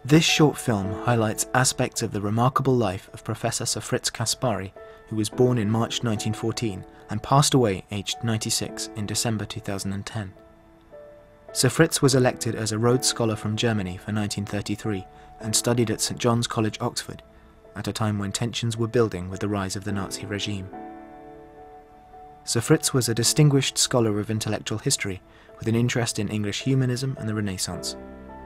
This short film highlights aspects of the remarkable life of Professor Sir Fritz Caspari, who was born in March 1914 and passed away aged 96 in December 2010. Sir Fritz was elected as a Rhodes Scholar from Germany for 1933 and studied at St John's College, Oxford, at a time when tensions were building with the rise of the Nazi regime. Sir Fritz was a distinguished scholar of intellectual history with an interest in English humanism and the Renaissance.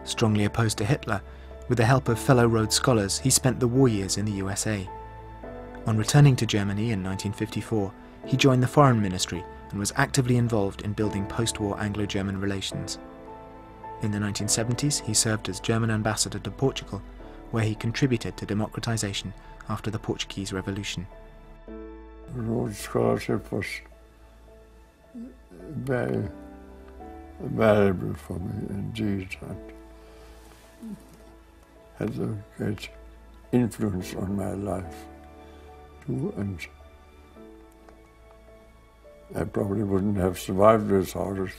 Strongly opposed to Hitler, with the help of fellow Rhodes Scholars, he spent the war years in the USA. On returning to Germany in 1954, he joined the Foreign Ministry and was actively involved in building post-war Anglo-German relations. In the 1970s, he served as German ambassador to Portugal, where he contributed to democratization after the Portuguese Revolution. Rhodes Scholarship was very valuable for me indeed, and had a great influence on my life too, and I probably wouldn't have survived without it.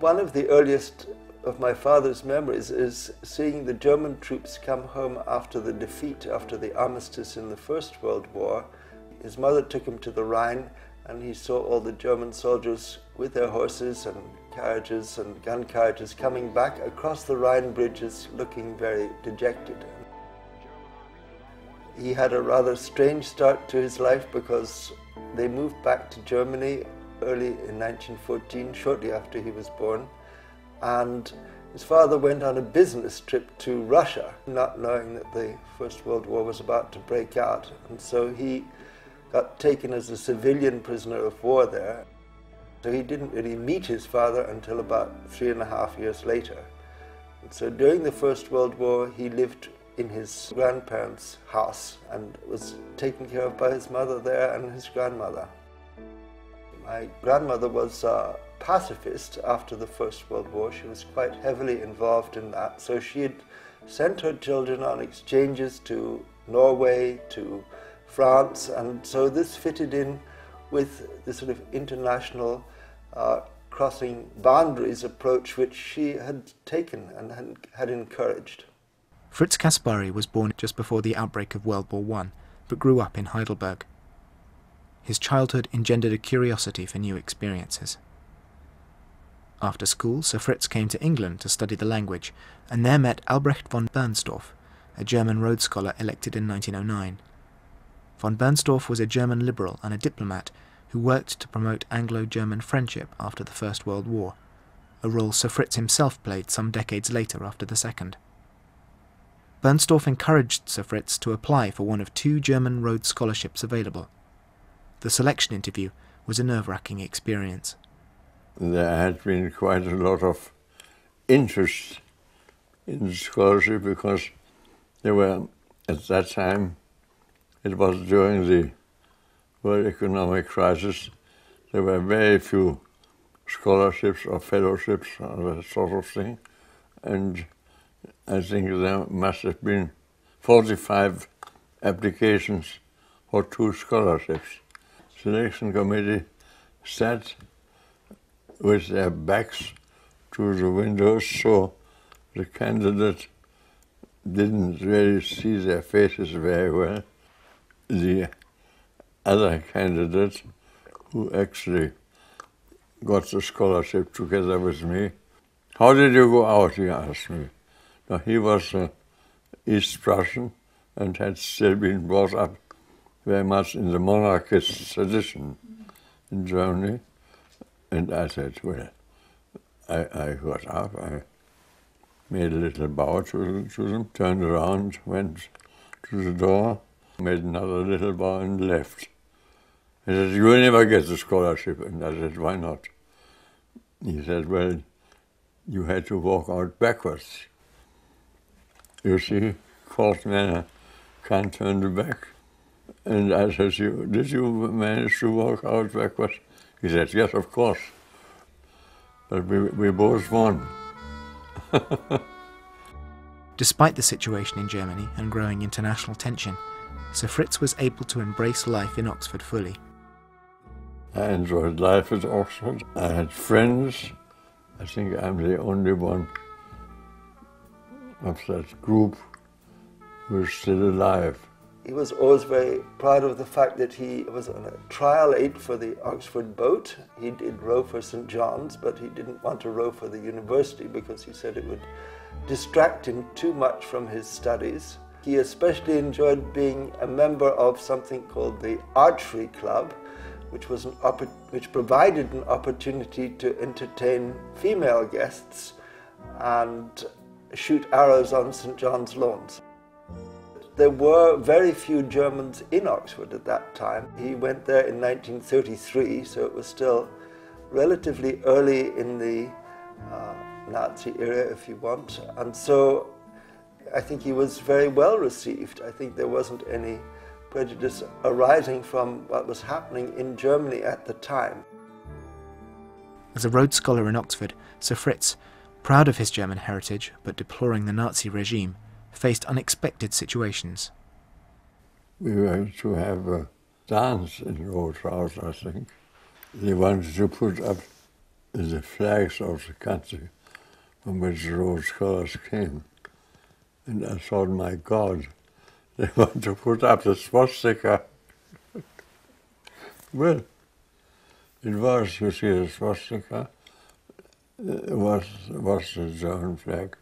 One of the earliest of my father's memories is seeing the German troops come home after the defeat, after the armistice in the First World War. His mother took him to the Rhine, and he saw all the German soldiers with their horses and carriages and gun carriages coming back across the Rhine bridges looking very dejected. He had a rather strange start to his life because they moved back to Germany early in 1914, shortly after he was born, and his father went on a business trip to Russia, not knowing that the First World War was about to break out, and so he got taken as a civilian prisoner of war there. So he didn't really meet his father until about 3.5 years later. And so during the First World War, he lived in his grandparents' house and was taken care of by his mother there and his grandmother. My grandmother was a pacifist after the First World War. She was quite heavily involved in that. So she had sent her children on exchanges to Norway, to France, and so this fitted in with the sort of international crossing boundaries approach which she had taken and had encouraged. Fritz Caspari was born just before the outbreak of World War I, but grew up in Heidelberg. His childhood engendered a curiosity for new experiences. After school, Sir Fritz came to England to study the language, and there met Albrecht von Bernstorff, a German Rhodes Scholar elected in 1909. Von Bernstorff was a German liberal and a diplomat who worked to promote Anglo-German friendship after the First World War, a role Sir Fritz himself played some decades later after the Second. Bernstorff encouraged Sir Fritz to apply for one of 2 German Rhodes scholarships available. The selection interview was a nerve-wracking experience. There had been quite a lot of interest in the scholarship because there were, at that time, it was during the World Economic Crisis, there were very few scholarships or fellowships or that sort of thing, and I think there must have been 45 applications for 2 scholarships. Selection committee sat with their backs to the windows, so the candidate didn't really see their faces very well. The other candidate, who actually got the scholarship together with me, "How did you go out?" he asked me. Now, he was East Prussian and had still been brought up very much in the monarchist tradition in Germany. And I said, well, I got up, I made a little bow to them, turned around, went to the door, made another little bow and left. He said, "You will never get the scholarship." And I said, "Why not?" He said, "Well, you had to walk out backwards. You see, court manner can't turn back." And I said, "Did you manage to walk out backwards?" He said, "Yes, of course." But we both won. Despite the situation in Germany and growing international tension, Sir Fritz was able to embrace life in Oxford fully. I enjoyed life at Oxford. I had friends. I think I'm the only one of that group who is still alive. He was always very proud of the fact that he was on a trial 8 for the Oxford boat. He did row for St. John's, but he didn't want to row for the university because he said it would distract him too much from his studies. He especially enjoyed being a member of something called the Archery Club, which provided an opportunity to entertain female guests and shoot arrows on St. John's lawns. There were very few Germans in Oxford at that time. He went there in 1933, so it was still relatively early in the Nazi era, if you want. And so I think he was very well received. I think there wasn't any prejudice arising from what was happening in Germany at the time. As a Rhodes Scholar in Oxford, Sir Fritz, proud of his German heritage but deploring the Nazi regime, faced unexpected situations. We were to have a dance in Rhodes House, I think. They wanted to put up the flags of the country from which the Rhodes Scholars came. And I thought, my God, they want to put up the swastika. Well, it was, you see, the swastika was the German flag.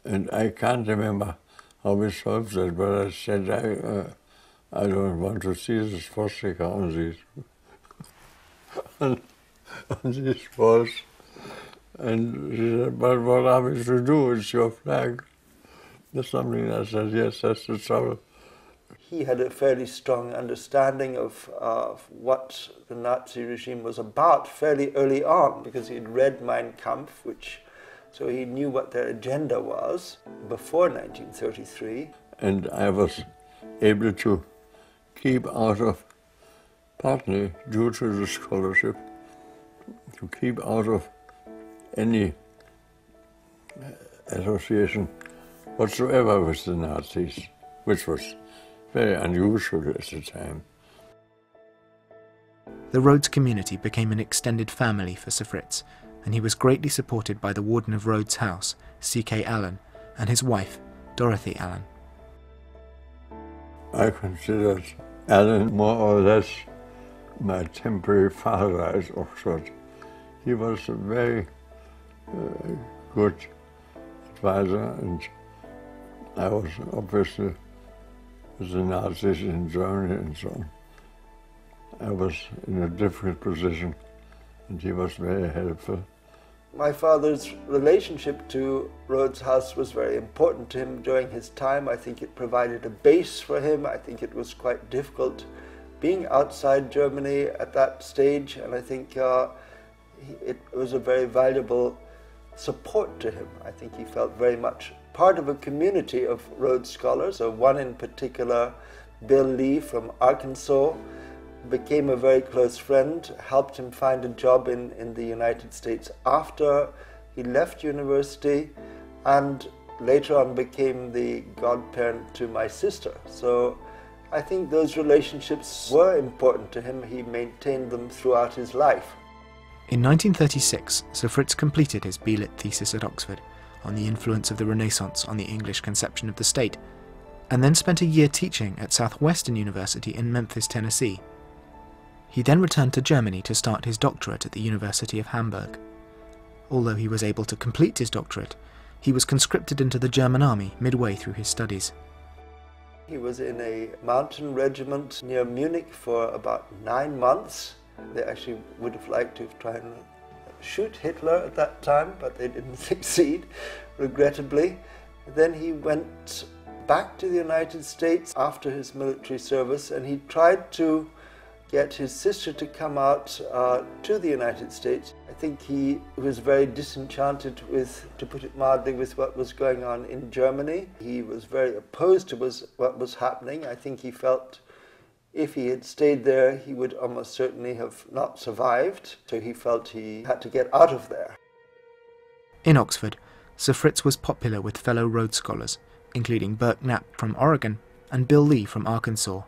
And I can't remember how we solved that, but I said, I don't want to see the swastika on these, on these walls. And she said, but what are we to do? It's your flag. There's something I said, yes, that's the trouble. He had a fairly strong understanding of what the Nazi regime was about fairly early on, because he'd read Mein Kampf, so he knew what their agenda was before 1933. And I was able to keep out of, partly due to the scholarship, to keep out of any association whatsoever with the Nazis, which was very unusual at the time. The Rhodes community became an extended family for Sir Fritz, and he was greatly supported by the warden of Rhodes House, C.K. Allen, and his wife, Dorothy Allen. I considered Allen more or less my temporary father at Oxford. He was a very good advisor, and I was obviously with the Nazis in Germany and so on. I was in a difficult position, and he was very helpful. My father's relationship to Rhodes House was very important to him during his time. I think it provided a base for him. I think it was quite difficult being outside Germany at that stage, and I think it was a very valuable support to him. I think he felt very much part of a community of Rhodes scholars. So one in particular, Bill Lee from Arkansas, became a very close friend, helped him find a job in the United States after he left university, and later on became the godparent to my sister. So I think those relationships were important to him. He maintained them throughout his life. In 1936, Sir Fritz completed his B.Litt thesis at Oxford on the influence of the Renaissance on the English conception of the state, and then spent a year teaching at Southwestern University in Memphis, Tennessee. He then returned to Germany to start his doctorate at the University of Hamburg. Although he was able to complete his doctorate, he was conscripted into the German army midway through his studies. He was in a mountain regiment near Munich for about 9 months. They actually would have liked to have tried to shoot Hitler at that time, but they didn't succeed, regrettably. Then he went back to the United States after his military service, and he tried to get his sister to come out to the United States. I think he was very disenchanted with, to put it mildly, with what was going on in Germany. He was very opposed to what was happening. I think he felt if he had stayed there, he would almost certainly have not survived. So he felt he had to get out of there. In Oxford, Sir Fritz was popular with fellow Rhodes scholars, including Burke Knapp from Oregon and Bill Lee from Arkansas.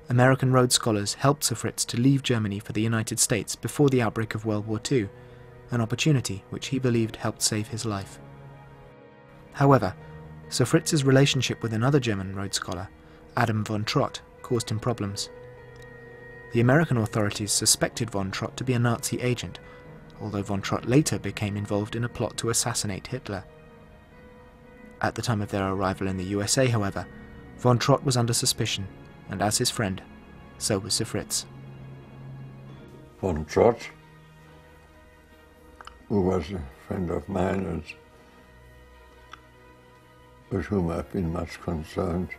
American Rhodes scholars helped Sir Fritz to leave Germany for the United States before the outbreak of World War II, an opportunity which he believed helped save his life. However, Sir Fritz's relationship with another German Rhodes Scholar, Adam von Trott, caused him problems. The American authorities suspected von Trott to be a Nazi agent, although von Trott later became involved in a plot to assassinate Hitler. At the time of their arrival in the USA, however, von Trott was under suspicion, and as his friend, so was Sir Fritz. Von Trott, who was a friend of mine and with whom I've been much concerned.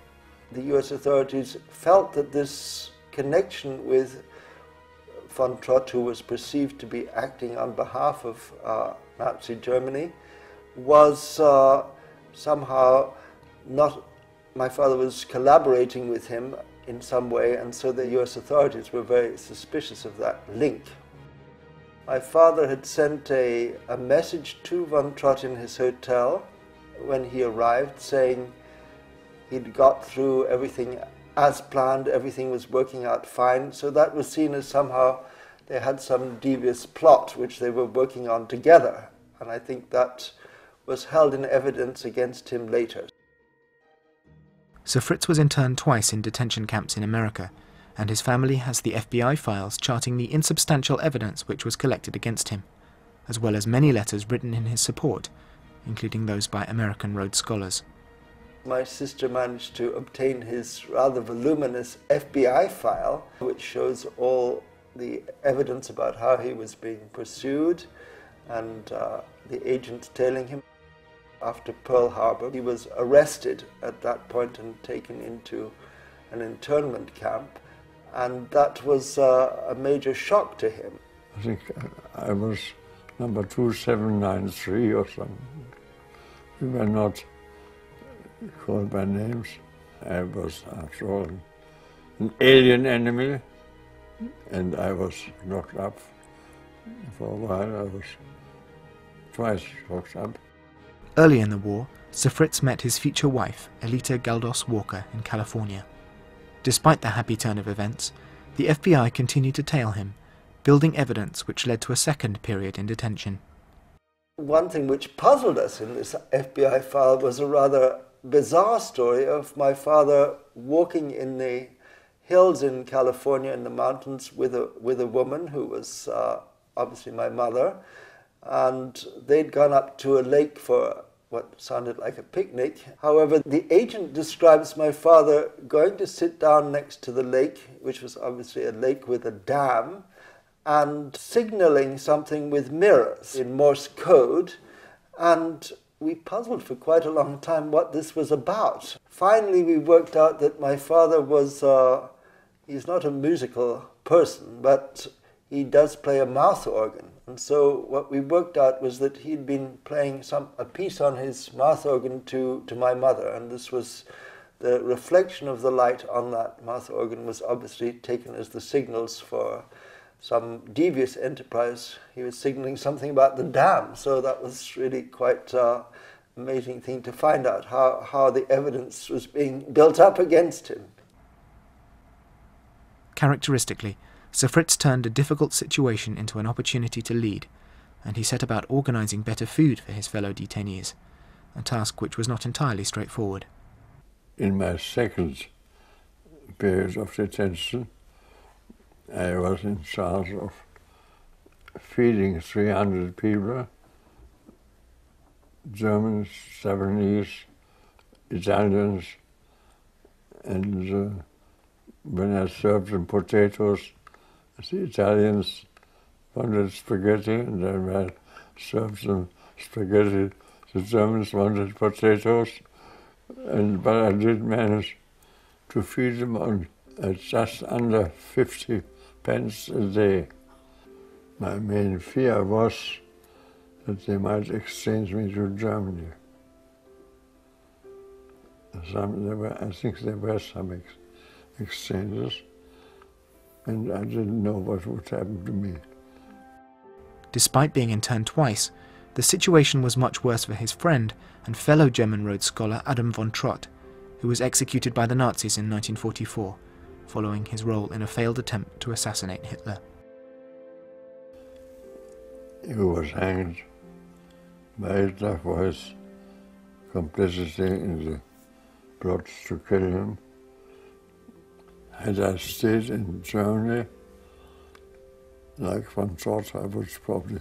The US authorities felt that this connection with von Trott, who was perceived to be acting on behalf of Nazi Germany, was somehow not, my father was collaborating with him in some way, and so the US authorities were very suspicious of that link. My father had sent a message to von Trott in his hotel when he arrived, saying he'd got through everything as planned, everything was working out fine, so that was seen as somehow they had some devious plot which they were working on together, and I think that was held in evidence against him later. Sir Fritz was interned twice in detention camps in America, and his family has the FBI files charting the insubstantial evidence which was collected against him, as well as many letters written in his support, including those by American Rhodes Scholars. My sister managed to obtain his rather voluminous FBI file, which shows all the evidence about how he was being pursued and the agents tailing him. After Pearl Harbor, he was arrested at that point and taken into an internment camp, and that was a major shock to him. I think I was number 2793 or something. We were not called by names. I was, after all, an alien enemy, and I was locked up for a while. I was twice locked up. Early in the war, Sir Fritz met his future wife, Elita Galdos Walker, in California. Despite the happy turn of events, the FBI continued to tail him, building evidence which led to a second period in detention. One thing which puzzled us in this FBI file was a rather bizarre story of my father walking in the hills in California in the mountains with a woman who was obviously my mother, and they'd gone up to a lake for what sounded like a picnic. However, the agent describes my father going to sit down next to the lake, which was obviously a lake with a dam, and signaling something with mirrors in Morse code, and we puzzled for quite a long time what this was about. Finally, we worked out that my father was, he's not a musical person, but he does play a mouth organ. And so what we worked out was that he'd been playing a piece on his mouth organ to my mother, and this was the reflection of the light on that mouth organ was obviously taken as the signals for some devious enterprise. He was signaling something about the dam, so that was really quite an amazing thing to find out, how the evidence was being built up against him. Characteristically, Sir Fritz turned a difficult situation into an opportunity to lead, and he set about organising better food for his fellow detainees, a task which was not entirely straightforward. In my second period of detention, I was in charge of feeding 300 people, Germans, Japanese, Italians, and when I served them potatoes, the Italians wanted spaghetti, and then when I served them spaghetti, the Germans wanted potatoes, but I did manage to feed them on just under 50 pence a day. My main fear was that they might exchange me to Germany. I think there were some exchanges, and I didn't know what would happen to me. Despite being interned twice, the situation was much worse for his friend and fellow German Rhodes Scholar Adam von Trott, who was executed by the Nazis in 1944, following his role in a failed attempt to assassinate Hitler. He was hanged by Hitler for his complicity in the plots to kill him. Had I stayed in Germany, like one thought, I would probably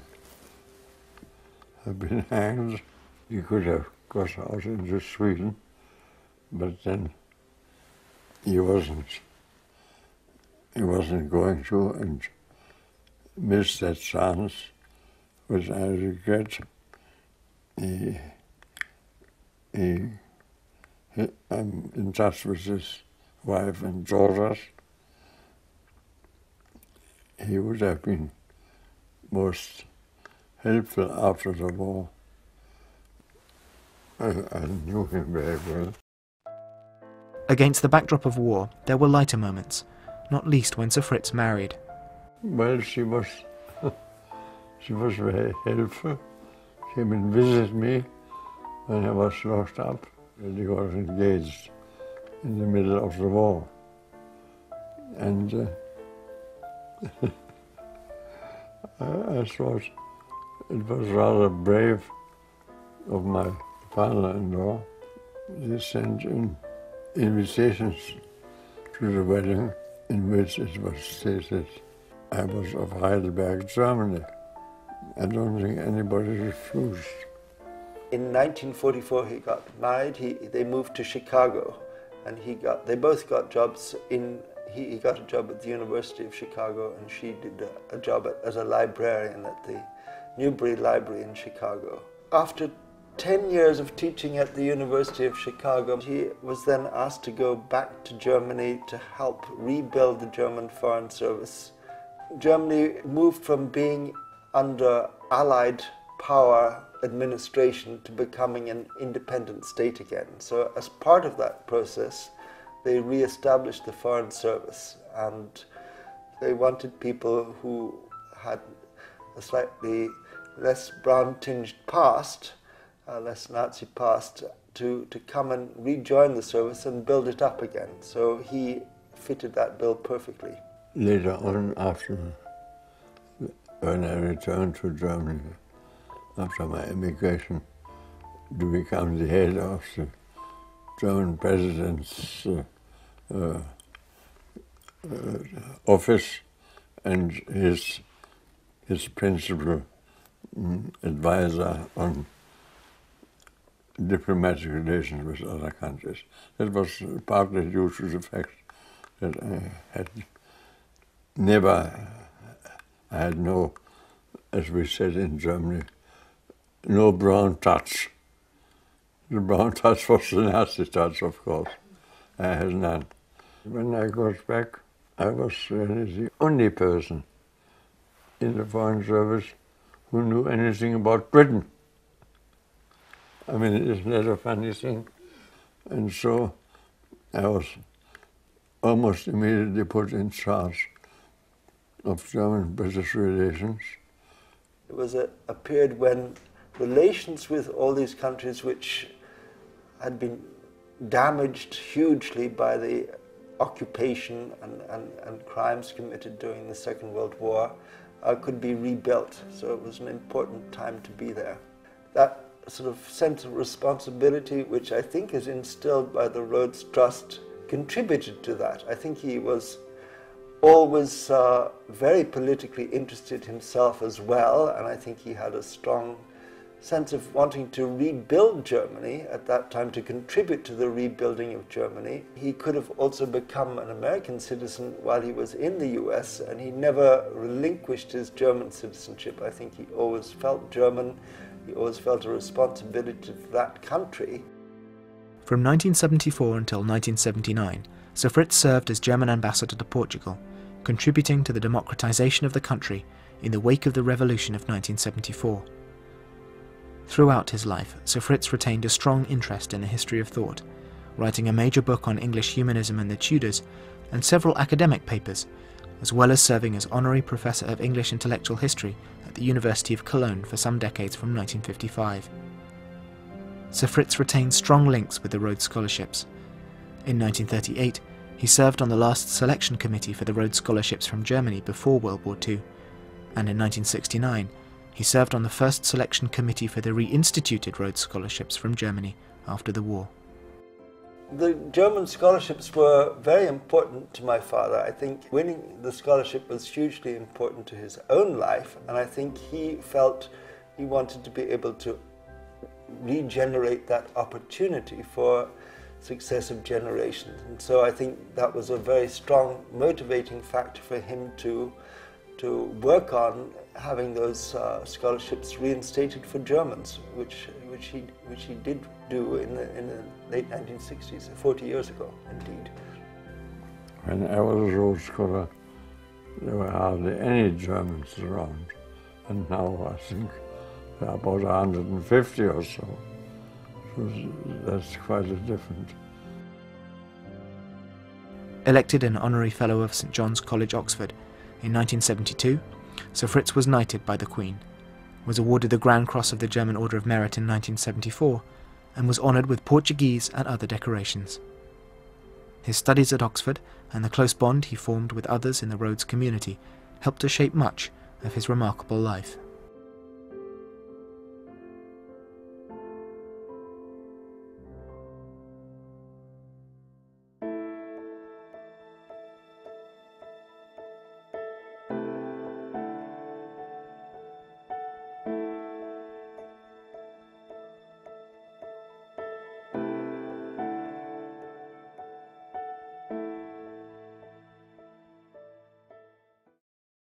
have been hanged. He could have got out into Sweden, but then he wasn't going to, and missed that chance, which I regret. I'm in touch with his wife and daughters. He would have been most helpful after the war. I knew him very well. Against the backdrop of war, there were lighter moments, not least when Sir Fritz married. Well, she was very helpful. Came and visited me when I was locked up, and he was engaged in the middle of the war. And I thought it was rather brave of my father-in-law. He sent in invitations to the wedding in which it was stated I was of Heidelberg, Germany. I don't think anybody refused. In 1944 he got married, they moved to Chicago, and they both got jobs he got a job at the University of Chicago, and she did a job as a librarian at the Newberry Library in Chicago. After 10 years of teaching at the University of Chicago, he was then asked to go back to Germany to help rebuild the German Foreign Service. Germany moved from being under Allied power administration to becoming an independent state again. So as part of that process, they re-established the Foreign Service, and they wanted people who had a slightly less brown-tinged past, less Nazi past, to come and rejoin the service and build it up again. So he fitted that bill perfectly. Later on, when I returned to Germany, after my emigration, to become the head of the German president's office and his principal advisor on diplomatic relations with other countries. That was partly due to the fact that I had no, as we said in Germany, no brown touch. The brown touch was the Nazi touch, of course. I had none. When I got back, I was really the only person in the Foreign Service who knew anything about Britain. I mean, isn't that a funny thing? And so I was almost immediately put in charge of German-British relations. It was a period when relations with all these countries which had been damaged hugely by the occupation and crimes committed during the Second World War could be rebuilt. So it was an important time to be there. That sort of sense of responsibility, which I think is instilled by the Rhodes Trust, contributed to that. I think he was always very politically interested himself as well, and I think he had a strong sense of wanting to rebuild Germany at that time, to contribute to the rebuilding of Germany. He could have also become an American citizen while he was in the US, and he never relinquished his German citizenship. I think he always felt German. He always felt a responsibility to that country. From 1974 until 1979, Sir Fritz served as German ambassador to Portugal, contributing to the democratization of the country in the wake of the revolution of 1974. Throughout his life, Sir Fritz retained a strong interest in the history of thought, writing a major book on English humanism and the Tudors, and several academic papers, as well as serving as honorary professor of English intellectual history at the University of Cologne for some decades from 1955. Sir Fritz retained strong links with the Rhodes Scholarships. In 1938, he served on the last selection committee for the Rhodes Scholarships from Germany before World War II, and in 1969, he served on the first selection committee for the reinstituted Rhodes Scholarships from Germany after the war. The German scholarships were very important to my father. I think winning the scholarship was hugely important to his own life, and I think he felt he wanted to be able to regenerate that opportunity for successive generations. And so I think that was a very strong motivating factor for him to work on having those scholarships reinstated for Germans, which he did do in the late 1960s, 40 years ago, indeed. When I was a Rhodes scholar, there were hardly any Germans around, and now I think there are about 150 or so. So that's quite a difference. Elected an honorary fellow of St John's College, Oxford, in 1972, Sir Fritz was knighted by the Queen, was awarded the Grand Cross of the German Order of Merit in 1974, and was honoured with Portuguese and other decorations. His studies at Oxford and the close bond he formed with others in the Rhodes community helped to shape much of his remarkable life.